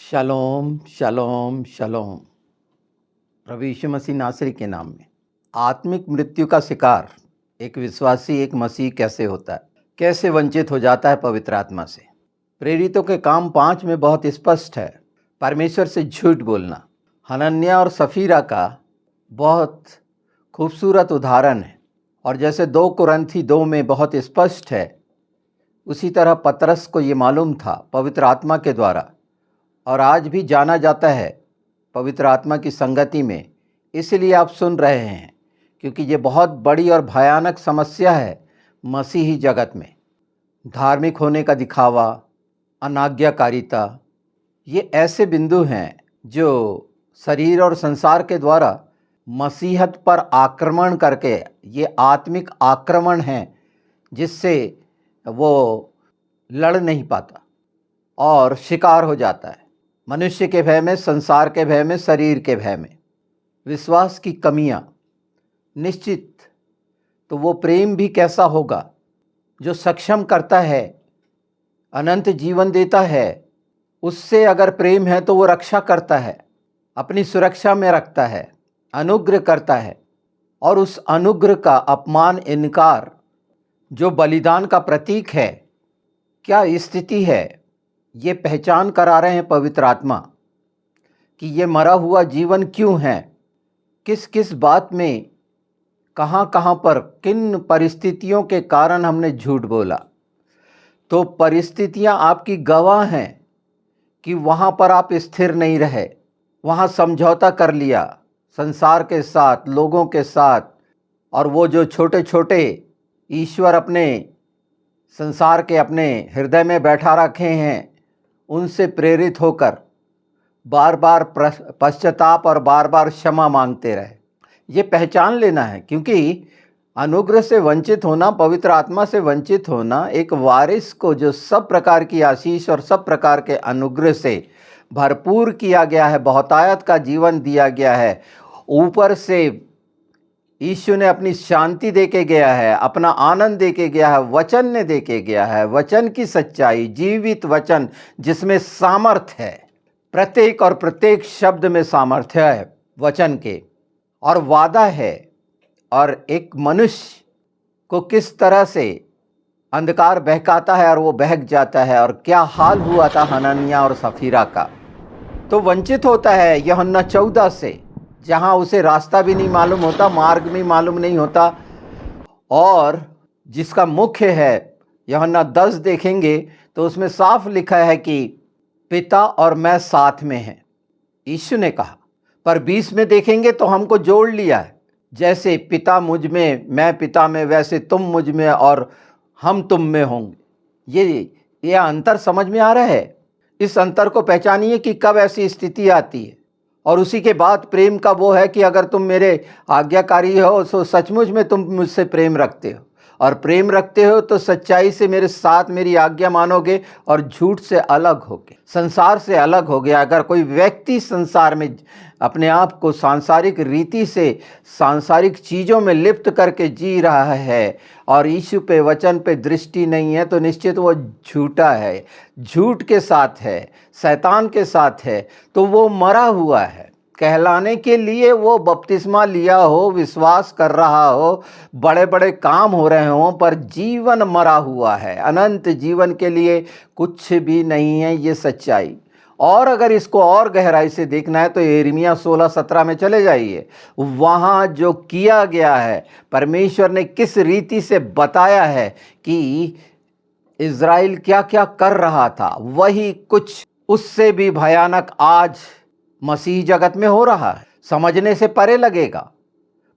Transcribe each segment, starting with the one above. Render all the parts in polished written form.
शलोम शलोम शलोम। प्रभु यीशु मसीह नासरी के नाम में आत्मिक मृत्यु का शिकार एक विश्वासी एक मसीह कैसे होता है, कैसे वंचित हो जाता है पवित्र आत्मा से। प्रेरितों के काम 5 में बहुत स्पष्ट है। परमेश्वर से झूठ बोलना हनन्याह और सफीरा का बहुत खूबसूरत उदाहरण है। और जैसे 2 कुरिन्थी 2 में बहुत स्पष्ट है, उसी तरह पतरस को ये मालूम था पवित्र आत्मा के द्वारा, और आज भी जाना जाता है पवित्र आत्मा की संगति में। इसलिए आप सुन रहे हैं, क्योंकि ये बहुत बड़ी और भयानक समस्या है मसीही जगत में। धार्मिक होने का दिखावा, अनाज्ञाकारिता, ये ऐसे बिंदु हैं जो शरीर और संसार के द्वारा मसीहत पर आक्रमण करके, ये आत्मिक आक्रमण है जिससे वो लड़ नहीं पाता और शिकार हो जाता है। मनुष्य के भय में, संसार के भय में, शरीर के भय में, विश्वास की कमियां, निश्चित तो वो प्रेम भी कैसा होगा जो सक्षम करता है, अनंत जीवन देता है। उससे अगर प्रेम है तो वो रक्षा करता है, अपनी सुरक्षा में रखता है, अनुग्रह करता है। और उस अनुग्रह का अपमान, इनकार जो बलिदान का प्रतीक है, क्या स्थिति है, ये पहचान करा रहे हैं पवित्र आत्मा कि ये मरा हुआ जीवन क्यों है, किस किस बात में, कहाँ कहाँ पर, किन परिस्थितियों के कारण हमने झूठ बोला। तो परिस्थितियाँ आपकी गवाह हैं कि वहाँ पर आप स्थिर नहीं रहे, वहाँ समझौता कर लिया संसार के साथ, लोगों के साथ। और वो जो छोटे छोटे ईश्वर अपने संसार के अपने हृदय में बैठा रखे हैं, उनसे प्रेरित होकर बार बार पश्चाताप और बार बार क्षमा मांगते रहे। ये पहचान लेना है, क्योंकि अनुग्रह से वंचित होना, पवित्र आत्मा से वंचित होना, एक वारिस को जो सब प्रकार की आशीष और सब प्रकार के अनुग्रह से भरपूर किया गया है, बहुतायत का जीवन दिया गया है, ऊपर से यीशु ने अपनी शांति दे के गया है, अपना आनंद दे के गया है, वचन ने दे के गया है, वचन की सच्चाई, जीवित वचन जिसमें सामर्थ्य है, प्रत्येक और प्रत्येक शब्द में सामर्थ्य है वचन के, और वादा है। और एक मनुष्य को किस तरह से अंधकार बहकाता है और वो बहक जाता है, और क्या हाल हुआ था हनन्याह और सफीरा का। तो वंचित होता है यूहन्ना 14 से, जहाँ उसे रास्ता भी नहीं मालूम होता, मार्ग भी मालूम नहीं होता, और जिसका मुख्य है यूहन्ना 10 देखेंगे तो उसमें साफ लिखा है कि पिता और मैं साथ में हैं, यीशु ने कहा। पर 20 में देखेंगे तो हमको जोड़ लिया है, जैसे पिता मुझ में, मैं पिता में, वैसे तुम मुझ में और हम तुम में होंगे। ये अंतर समझ में आ रहा है। इस अंतर को पहचानिए कि कब ऐसी स्थिति आती है। और उसी के बाद प्रेम का वो है कि अगर तुम मेरे आज्ञाकारी हो तो सचमुच में तुम मुझसे प्रेम रखते हो, और प्रेम रखते हो तो सच्चाई से मेरे साथ मेरी आज्ञा मानोगे और झूठ से अलग होगे, संसार से अलग हो गया। अगर कोई व्यक्ति संसार में अपने आप को सांसारिक रीति से, सांसारिक चीज़ों में लिप्त करके जी रहा है और यीशु पे, वचन पे दृष्टि नहीं है, तो निश्चित वो झूठा है, झूठ के साथ है, शैतान के साथ है। तो वो मरा हुआ है। कहलाने के लिए वो बपतिस्मा लिया हो, विश्वास कर रहा हो, बड़े बड़े काम हो रहे हों, पर जीवन मरा हुआ है। अनंत जीवन के लिए कुछ भी नहीं है, ये सच्चाई। और अगर इसको और गहराई से देखना है तो यिर्मयाह 16:17 में चले जाइए। वहाँ जो किया गया है, परमेश्वर ने किस रीति से बताया है कि इज़राइल क्या क्या कर रहा था, वही कुछ उससे भी भयानक आज मसीह जगत में हो रहा है। समझने से परे लगेगा,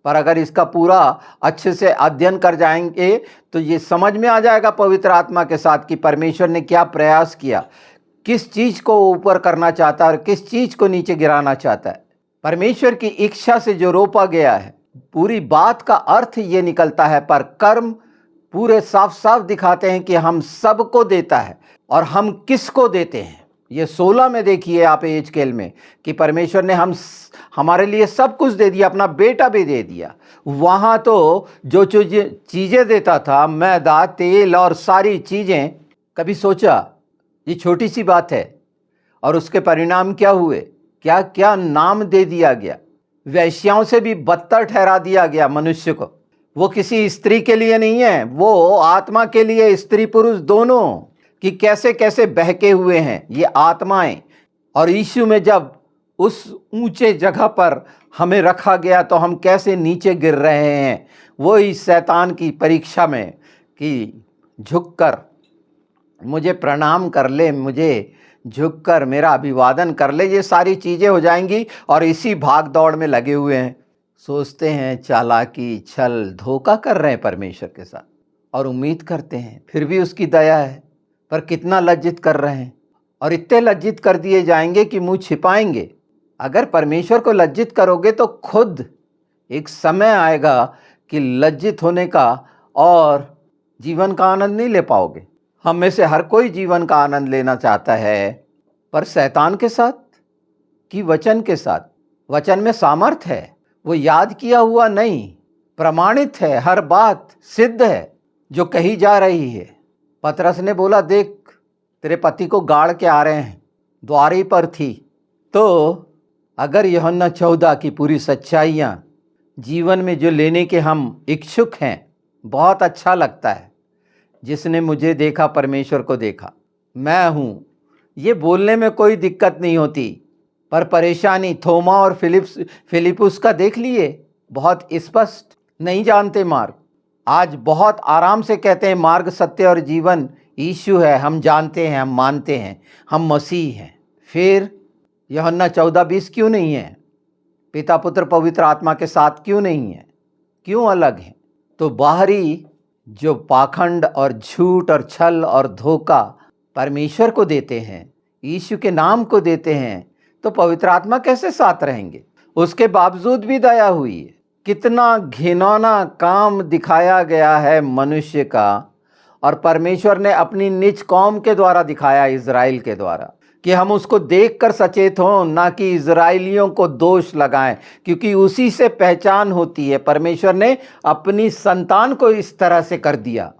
पर अगर इसका पूरा अच्छे से अध्ययन कर जाएंगे तो ये समझ में आ जाएगा पवित्र आत्मा के साथ कि परमेश्वर ने क्या प्रयास किया, किस चीज़ को ऊपर करना चाहता है और किस चीज़ को नीचे गिराना चाहता है। परमेश्वर की इच्छा से जो रोपा गया है, पूरी बात का अर्थ ये निकलता है, पर कर्म पूरे साफ साफ दिखाते हैं कि हम सबको देता है और हम किसको देते हैं। ये 16 में देखिए आप एजकेल में कि परमेश्वर ने हमारे लिए सब कुछ दे दिया, अपना बेटा भी दे दिया। वहाँ तो जो चीज़ें देता था, मैदा, तेल और सारी चीज़ें, कभी सोचा ये छोटी सी बात है, और उसके परिणाम क्या हुए, क्या क्या नाम दे दिया गया। वेश्याओं से भी बदतर ठहरा दिया गया मनुष्य को। वो किसी स्त्री के लिए नहीं है, वो आत्मा के लिए, स्त्री पुरुष दोनों, कि कैसे कैसे बहके हुए हैं ये आत्माएं। और यीशु में जब उस ऊंचे जगह पर हमें रखा गया तो हम कैसे नीचे गिर रहे हैं। वो इस शैतान की परीक्षा में कि झुककर मुझे प्रणाम कर ले, मुझे झुककर मेरा अभिवादन कर ले, ये सारी चीज़ें हो जाएंगी। और इसी भाग दौड़ में लगे हुए हैं, सोचते हैं चालाकी, छल, धोखा कर रहे हैं परमेश्वर के साथ, और उम्मीद करते हैं फिर भी उसकी दया है, पर कितना लज्जित कर रहे हैं। और इतने लज्जित कर दिए जाएंगे कि मुंह छिपाएंगे। अगर परमेश्वर को लज्जित करोगे तो खुद एक समय आएगा कि लज्जित होने का और जीवन का आनंद नहीं ले पाओगे। हम में से हर कोई जीवन का आनंद लेना चाहता है, पर शैतान के साथ कि वचन के साथ। वचन में सामर्थ्य है, वो याद किया हुआ नहीं, प्रमाणित है, हर बात सिद्ध है जो कही जा रही है। पतरस ने बोला, देख तेरे पति को गाड़ के आ रहे हैं, द्वारी पर थी। तो अगर यूहन्ना 14 की पूरी सच्चाइयाँ जीवन में जो लेने के हम इच्छुक हैं, बहुत अच्छा लगता है। जिसने मुझे देखा परमेश्वर को देखा, मैं हूँ, ये बोलने में कोई दिक्कत नहीं होती। पर परेशानी थोमा और फिलिपुस का देख लिए, बहुत स्पष्ट, नहीं जानते मार्ग। आज बहुत आराम से कहते हैं मार्ग, सत्य और जीवन यीशु है, हम जानते हैं, हम मानते हैं, हम मसीह हैं। फिर यूहन्ना 14:20 क्यों नहीं है? पिता पुत्र पवित्र आत्मा के साथ क्यों नहीं है? क्यों अलग है? तो बाहरी जो पाखंड और झूठ और छल और धोखा परमेश्वर को देते हैं, यीशु के नाम को देते हैं, तो पवित्र आत्मा कैसे साथ रहेंगे? उसके बावजूद भी दया हुई है। कितना घिनौना काम दिखाया गया है मनुष्य का, और परमेश्वर ने अपनी निज कौम के द्वारा दिखाया, इज़राइल के द्वारा, कि हम उसको देखकर सचेत हों, ना कि इज़राइलियों को दोष लगाएं, क्योंकि उसी से पहचान होती है। परमेश्वर ने अपनी संतान को इस तरह से कर दिया,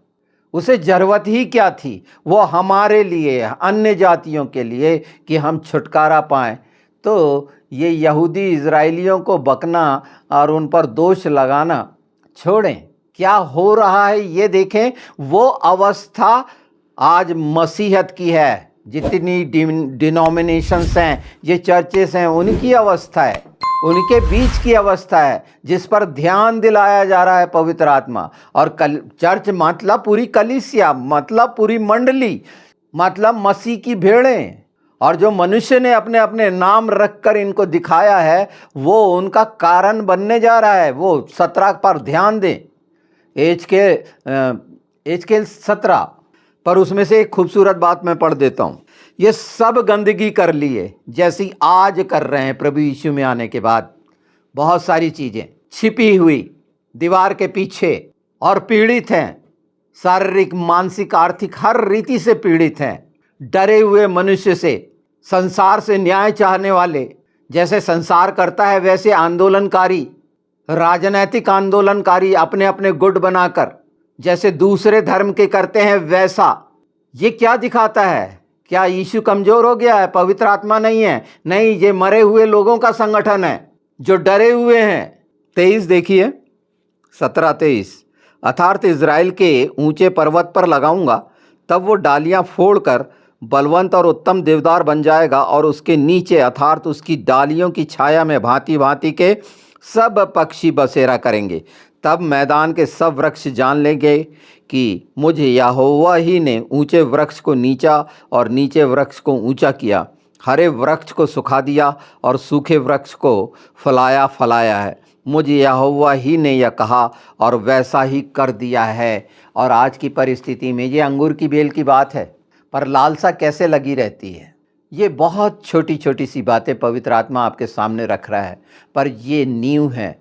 उसे जरूरत ही क्या थी? वो हमारे लिए, अन्य जातियों के लिए, कि हम छुटकारा पाएं। तो ये यहूदी इज़राइलियों को बकना और उन पर दोष लगाना छोड़ें। क्या हो रहा है ये देखें। वो अवस्था आज मसीहत की है। जितनी डिनोमिनेशंस हैं, ये चर्चेस हैं, उनकी अवस्था है, उनके बीच की अवस्था है, जिस पर ध्यान दिलाया जा रहा है पवित्र आत्मा। और चर्च मतलब पूरी कलीसिया, मतलब पूरी मंडली, मतलब मसीह की भेड़ें। और जो मनुष्य ने अपने अपने नाम रखकर इनको दिखाया है, वो उनका कारण बनने जा रहा है। वो 17 पर ध्यान दें, एजकेल 17 पर। उसमें से एक खूबसूरत बात मैं पढ़ देता हूँ। ये सब गंदगी कर लिए, जैसी आज कर रहे हैं प्रभु यीशु में आने के बाद। बहुत सारी चीज़ें छिपी हुई दीवार के पीछे, और पीड़ित हैं, शारीरिक, मानसिक, आर्थिक, हर रीति से पीड़ित हैं। डरे हुए मनुष्य से, संसार से न्याय चाहने वाले, जैसे संसार करता है वैसे आंदोलनकारी, राजनैतिक आंदोलनकारी, अपने अपने गुट बनाकर जैसे दूसरे धर्म के करते हैं वैसा। ये क्या दिखाता है? क्या यीशु कमज़ोर हो गया है? पवित्र आत्मा नहीं है? नहीं, ये मरे हुए लोगों का संगठन है जो डरे हुए हैं। 23 देखिए, 17-23। अर्थात इज़राइल के ऊंचे पर्वत पर लगाऊंगा, तब वो डालियां फोड़कर बलवंत और उत्तम देवदार बन जाएगा, और उसके नीचे अर्थात उसकी डालियों की छाया में भांति भांति के सब पक्षी बसेरा करेंगे। तब मैदान के सब वृक्ष जान लेंगे कि मुझे यहोवा ही ने ऊंचे वृक्ष को नीचा और नीचे वृक्ष को ऊंचा किया, हरे वृक्ष को सुखा दिया और सूखे वृक्ष को फलाया है। मुझे यहोवा ही ने यह कहा और वैसा ही कर दिया है। और आज की परिस्थिति में ये अंगूर की बेल की बात है, पर लालसा कैसे लगी रहती है। ये बहुत छोटी छोटी सी बातें पवित्र आत्मा आपके सामने रख रहा है, पर ये नींव है।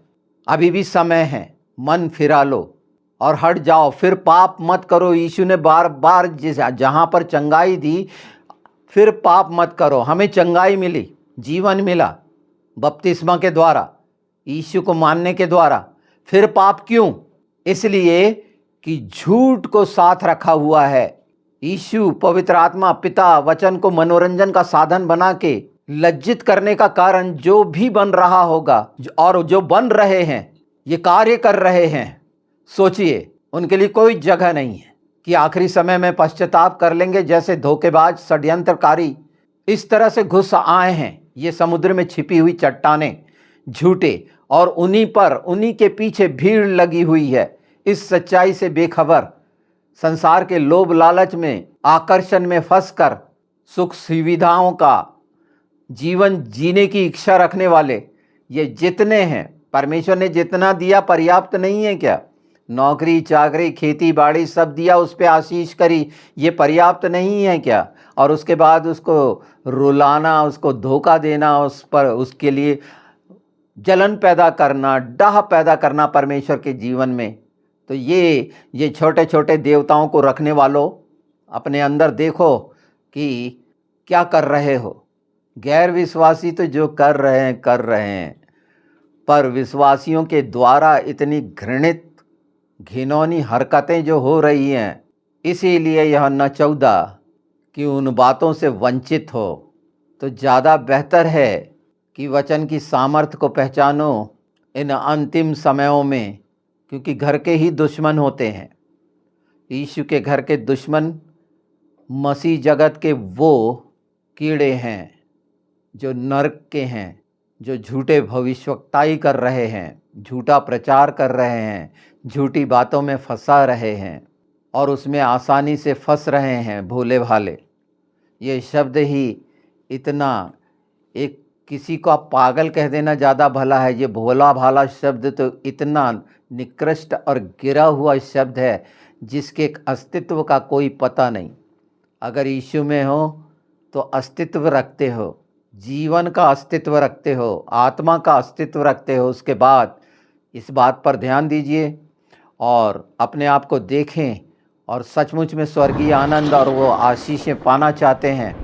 अभी भी समय है, मन फिरा लो और हट जाओ, फिर पाप मत करो। यीशु ने बार बार जहाँ पर चंगाई दी, फिर पाप मत करो। हमें चंगाई मिली, जीवन मिला बपतिस्मा के द्वारा, यीशु को मानने के द्वारा। फिर पाप क्यों? इसलिए कि झूठ को साथ रखा हुआ है, यीशु, पवित्र आत्मा, पिता वचन को मनोरंजन का साधन बना के लज्जित करने का कारण जो भी बन रहा होगा और जो बन रहे हैं, ये कार्य कर रहे हैं, सोचिए उनके लिए कोई जगह नहीं है कि आखिरी समय में पश्चाताप कर लेंगे। जैसे धोखेबाज षड्यंत्रकारी इस तरह से घुस आए हैं, ये समुद्र में छिपी हुई चट्टानें झूठे, और उन्हीं के पीछे भीड़ लगी हुई है। इस सच्चाई से बेखबर, संसार के लोभ लालच में, आकर्षण में फंसकर सुख सुविधाओं का जीवन जीने की इच्छा रखने वाले ये जितने हैं, परमेश्वर ने जितना दिया पर्याप्त नहीं है क्या? नौकरी चाकरी खेती बाड़ी सब दिया, उस पर आशीष करी, ये पर्याप्त नहीं है क्या? और उसके बाद उसको रुलाना, उसको धोखा देना, उस पर उसके लिए जलन पैदा करना, डाह पैदा करना परमेश्वर के जीवन में। तो ये छोटे छोटे देवताओं को रखने वालों, अपने अंदर देखो कि क्या कर रहे हो। गैर विश्वासी तो जो कर रहे हैं, पर विश्वासियों के द्वारा इतनी घृणित घिनौनी हरकतें जो हो रही हैं, इसीलिए यूहन्ना 14 कि उन बातों से वंचित हो तो ज़्यादा बेहतर है कि वचन की सामर्थ्य को पहचानो इन अंतिम समयों में, क्योंकि घर के ही दुश्मन होते हैं। यीशु के घर के दुश्मन मसीह जगत के वो कीड़े हैं जो नरक के हैं, जो झूठे भविष्यवक्ताई कर रहे हैं, झूठा प्रचार कर रहे हैं, झूठी बातों में फंसा रहे हैं और उसमें आसानी से फंस रहे हैं भोले भाले। ये शब्द ही इतना, एक किसी को आप पागल कह देना ज़्यादा भला है। ये भोला भाला शब्द तो इतना निकृष्ट और गिरा हुआ शब्द है जिसके अस्तित्व का कोई पता नहीं। अगर यीशु में हो तो अस्तित्व रखते हो, जीवन का अस्तित्व रखते हो, आत्मा का अस्तित्व रखते हो। उसके बाद इस बात पर ध्यान दीजिए और अपने आप को देखें, और सचमुच में स्वर्गीय आनंद और वो आशीषें पाना चाहते हैं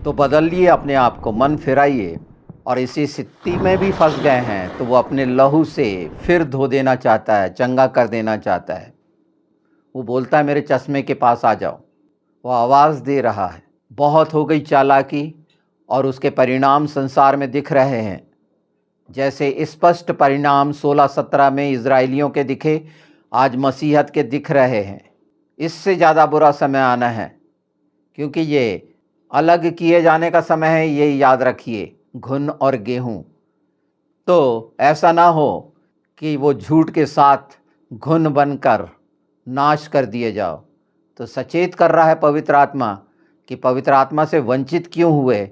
तो बदलिए अपने आप को, मन फिराइए। और इसी स्थिति में भी फंस गए हैं तो वो अपने लहू से फिर धो देना चाहता है, चंगा कर देना चाहता है। वो बोलता है मेरे चश्मे के पास आ जाओ, वो आवाज़ दे रहा है। बहुत हो गई चालाकी और उसके परिणाम संसार में दिख रहे हैं। जैसे स्पष्ट परिणाम 16-17 में इजराइलियों के दिखे, आज मसीहत के दिख रहे हैं। इससे ज़्यादा बुरा समय आना है, क्योंकि ये अलग किए जाने का समय है, ये याद रखिए, घुन और गेहूँ। तो ऐसा ना हो कि वो झूठ के साथ घुन बनकर नाश कर दिए जाओ। तो सचेत कर रहा है पवित्र आत्मा कि पवित्र आत्मा से वंचित क्यों हुए,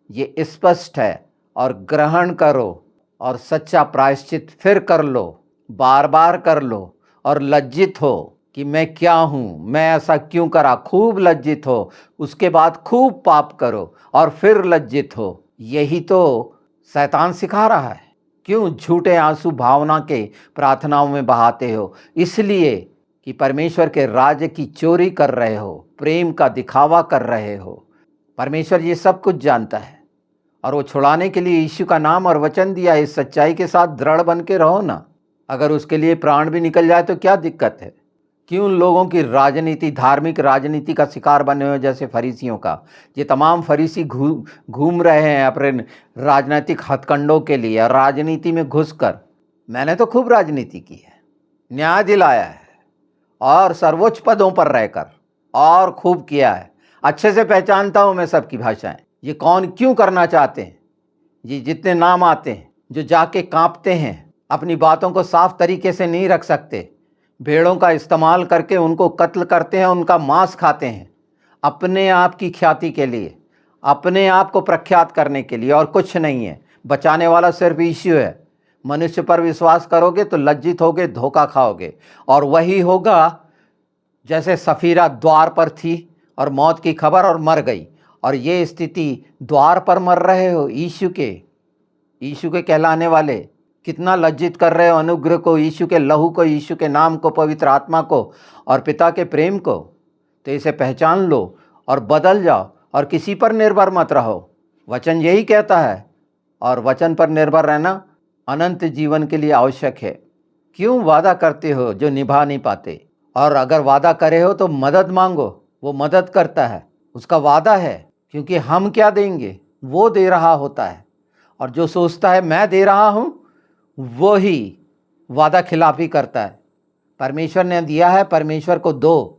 ये स्पष्ट है। और ग्रहण करो और सच्चा प्रायश्चित फिर कर लो, बार बार कर लो, और लज्जित हो कि मैं क्या हूँ, मैं ऐसा क्यों करा, खूब लज्जित हो। उसके बाद खूब पाप करो और फिर लज्जित हो। यही तो शैतान सिखा रहा है। क्यों झूठे आंसू भावना के प्रार्थनाओं में बहाते हो? इसलिए कि परमेश्वर के राज्य की चोरी कर रहे हो, प्रेम का दिखावा कर रहे हो। परमेश्वर ये सब कुछ जानता है और वो छुड़ाने के लिए यीशु का नाम और वचन दिया। इस सच्चाई के साथ दृढ़ बन के रहो ना। अगर उसके लिए प्राण भी निकल जाए तो क्या दिक्कत है? क्यों लोगों की राजनीति, धार्मिक राजनीति का शिकार बने हो, जैसे फरीसियों का? ये तमाम फरीसी घूम रहे हैं अपने राजनीतिक हथकंडों के लिए, राजनीति में घुसकर। मैंने तो खूब राजनीति की है, न्याय दिलाया है और सर्वोच्च पदों पर रहकर और खूब किया है। अच्छे से पहचानता हूँ मैं सबकी भाषाएं। ये कौन क्यों करना चाहते हैं? ये जितने नाम आते हैं जो जाके कांपते हैं, अपनी बातों को साफ तरीके से नहीं रख सकते, भेड़ों का इस्तेमाल करके उनको कत्ल करते हैं, उनका मांस खाते हैं अपने आप की ख्याति के लिए, अपने आप को प्रख्यात करने के लिए, और कुछ नहीं है। बचाने वाला सिर्फ यीशु है। मनुष्य पर विश्वास करोगे तो लज्जित होगे, धोखा खाओगे, और वही होगा जैसे सफीरा द्वार पर थी और मौत की खबर और मर गई। और ये स्थिति, द्वार पर मर रहे हो, यीशु के कहलाने वाले, कितना लज्जित कर रहे हो अनुग्रह को, यीशु के लहू को, यीशु के नाम को, पवित्र आत्मा को और पिता के प्रेम को। तो इसे पहचान लो और बदल जाओ और किसी पर निर्भर मत रहो। वचन यही कहता है, और वचन पर निर्भर रहना अनंत जीवन के लिए आवश्यक है। क्यों वादा करते हो जो निभा नहीं पाते? और अगर वादा करे हो तो मदद मांगो, वो मदद करता है, उसका वादा है, क्योंकि हम क्या देंगे वो दे रहा होता है। और जो सोचता है मैं दे रहा हूँ वो ही वादा खिलाफी करता है। परमेश्वर ने दिया है, परमेश्वर को दो।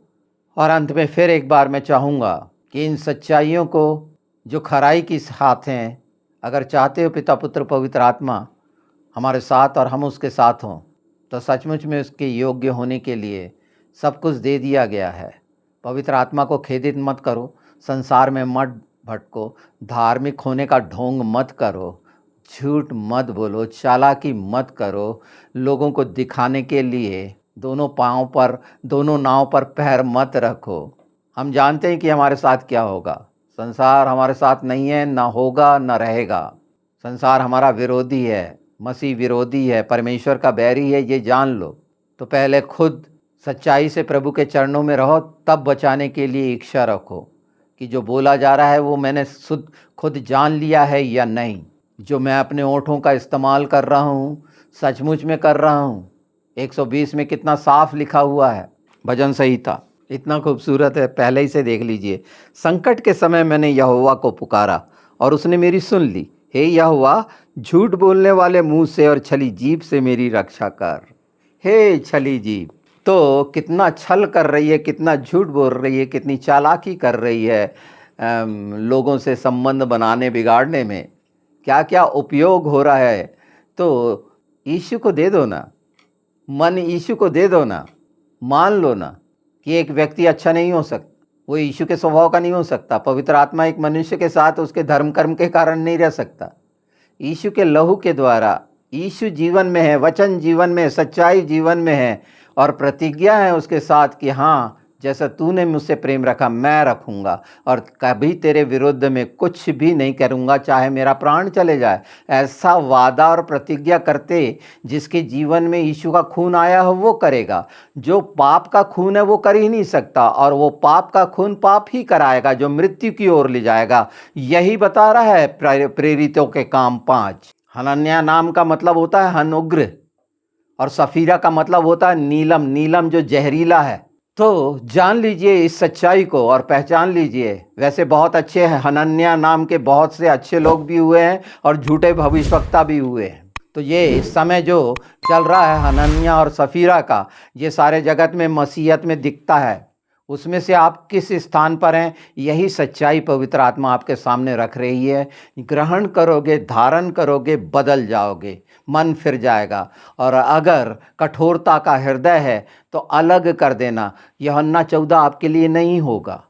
और अंत में फिर एक बार मैं चाहूँगा कि इन सच्चाइयों को जो खराई की साथ हैं, अगर चाहते हो पिता पुत्र पवित्र आत्मा हमारे साथ और हम उसके साथ हों, तो सचमुच में उसके योग्य होने के लिए सब कुछ दे दिया गया है। पवित्र आत्मा को खेदित मत करो, संसार में मत भटको, धार्मिक होने का ढोंग मत करो, झूठ मत बोलो, चालाकी मत करो, लोगों को दिखाने के लिए दोनों नाव पर पैर मत रखो। हम जानते हैं कि हमारे साथ क्या होगा। संसार हमारे साथ नहीं है, ना होगा, ना रहेगा। संसार हमारा विरोधी है, मसीह विरोधी है, परमेश्वर का बैरी है, ये जान लो। तो पहले खुद सच्चाई से प्रभु के चरणों में रहो, तब बचाने के लिए इच्छा रखो कि जो बोला जा रहा है वो मैंने खुद जान लिया है या नहीं। जो मैं अपने ओंठों का इस्तेमाल कर रहा हूँ सचमुच में कर रहा हूँ। 120 में कितना साफ लिखा हुआ है, भजन संहिता इतना खूबसूरत है, पहले ही से देख लीजिए। संकट के समय मैंने यहोवा को पुकारा और उसने मेरी सुन ली। हे यहोवा, झूठ बोलने वाले मुंह से और छली जीभ से मेरी रक्षा कर। हे छली जीभ, तो कितना छल कर रही है, कितना झूठ बोल रही है, कितनी चालाकी कर रही है लोगों से संबंध बनाने बिगाड़ने में, क्या क्या उपयोग हो रहा है। तो यीशु को दे दो ना, मन यीशु को दे दो ना। मान लो ना कि एक व्यक्ति अच्छा नहीं हो सकता, वो यीशु के स्वभाव का नहीं हो सकता। पवित्र आत्मा एक मनुष्य के साथ उसके धर्म कर्म के कारण नहीं रह सकता। यीशु के लहू के द्वारा, यीशु जीवन में है, वचन जीवन में है, सच्चाई जीवन में है और प्रतिज्ञा है उसके साथ कि हाँ, जैसा तूने मुझसे प्रेम रखा मैं रखूँगा और कभी तेरे विरुद्ध में कुछ भी नहीं करूँगा, चाहे मेरा प्राण चले जाए। ऐसा वादा और प्रतिज्ञा करते जिसके जीवन में यीशु का खून आया हो वो करेगा। जो पाप का खून है वो कर ही नहीं सकता, और वो पाप का खून पाप ही कराएगा जो मृत्यु की ओर ले जाएगा। यही बता रहा है प्रेरितों के काम 5। हनन्याह नाम का मतलब होता है अनुग्रह, और सफीरा का मतलब होता है नीलम, नीलम जो जहरीला है। तो जान लीजिए इस सच्चाई को और पहचान लीजिए। वैसे बहुत अच्छे हैं, हनन्याह नाम के बहुत से अच्छे लोग भी हुए हैं और झूठे भविष्यवक्ता भी हुए हैं। तो ये इस समय जो चल रहा है हनन्याह और सफीरा का, ये सारे जगत में मसीहत में दिखता है। उसमें से आप किस स्थान पर हैं, यही सच्चाई पवित्र आत्मा आपके सामने रख रही है। ग्रहण करोगे, धारण करोगे, बदल जाओगे, मन फिर जाएगा। और अगर कठोरता का हृदय है तो अलग कर देना। यूहन्ना 14 आपके लिए नहीं होगा।